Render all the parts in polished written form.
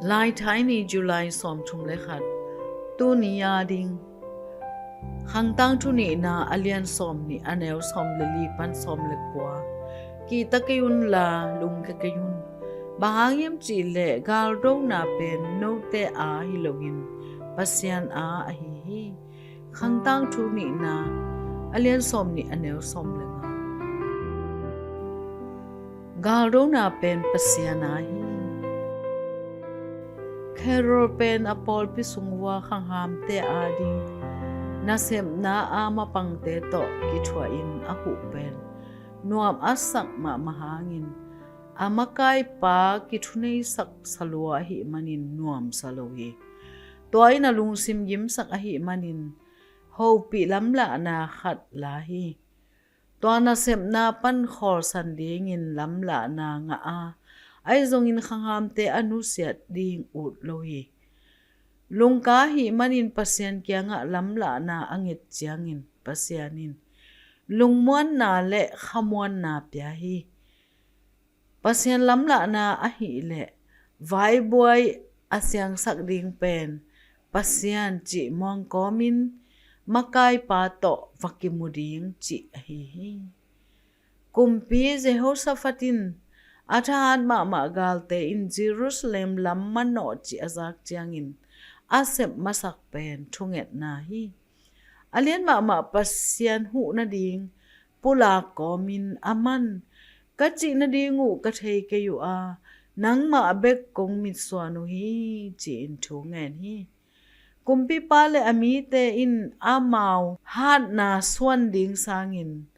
Lai Thai ni July som chung le khat tu ni ya ding hang tang thu ni na alian som ni aneu som le li pan som le kwa ki takayun la lung kakayun bahangim chi le gal do na pen no te a hilogin pasian a hi hi hang tang thu ni na alian som ni aneu som le nga gal do na pen pasian a hi Carol pen apol pi sungwa khang ham te ading na sem na ama pang te to ki thua in a hu pen nuam asak ma mahangin amakai pa ki thunei sak salwa hi manin nuam salohi toy na lungsim yim sak a hi manin ho pi lamla na khat la hi to na sem na pan khor san dingin lamla na nga a ai zongin khangam te anu siat ding ut lohi lungka hi manin pasian kya nga lamla na angit chiangin pasianin lungmuan na le khamuan na pya hi pasian lamla na a hi le vai boy asyang sak ding pen pasian chi mong komin makai pa to vakimuding chi hi kumpi Jehoshaphatin Athan ma galte in Jerusalem lamano chi azak chiangin asep masak pen thunget na hi alien ma pasian hu na ding pula komin aman kachi na dingu ka thei ke yu a nang ma bek kong mit swanu hi chi in thungen hi kumpi pale ami te in amau hat na swan ding sangin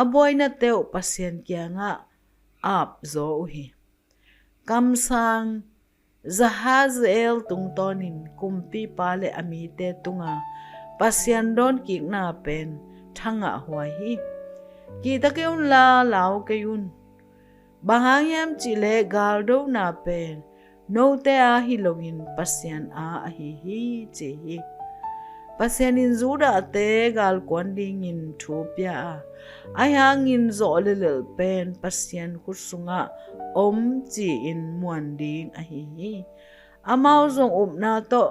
aboy na teu pasian kya nga ap zo hi kamsang Zahazel tungtonin kumpi pale amite tunga pasian don kik na pen thanga huai hi kita keun la lau kayun bahangyam chile galdo na pen no te a hilogin pasian a hi che hi pasian in zuda te gal kwanding in thupia ai hangin zo lelel pen pasian kusunga om chi in muan ding a hi amau zong na to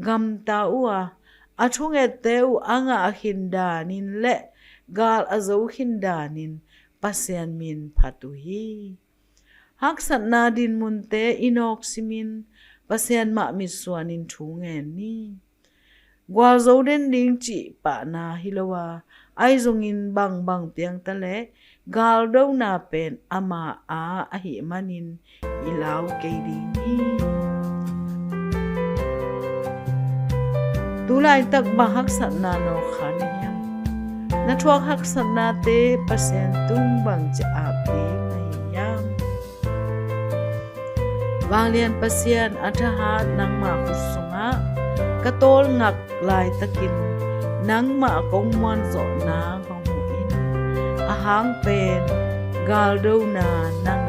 gam ta uwa athunge teu anga hindanin le gal azo hindanin pasian min phatu hi haksat na din munte inok simin pasian ma miswanin thungen ni gwal zo den ding chi pa na hilowa ai zongin bang piang tale gal do na pen ama a hi manin ilaw kay ding hi tulay tak bahak sa nano khaniyam na thuak hak sa na te pasien tung bang cha api nayam wanglian pasien atahat nang ma kusunga katol ngak lai takin nang ma kong mon zo na kong in ahang pen gal do na nang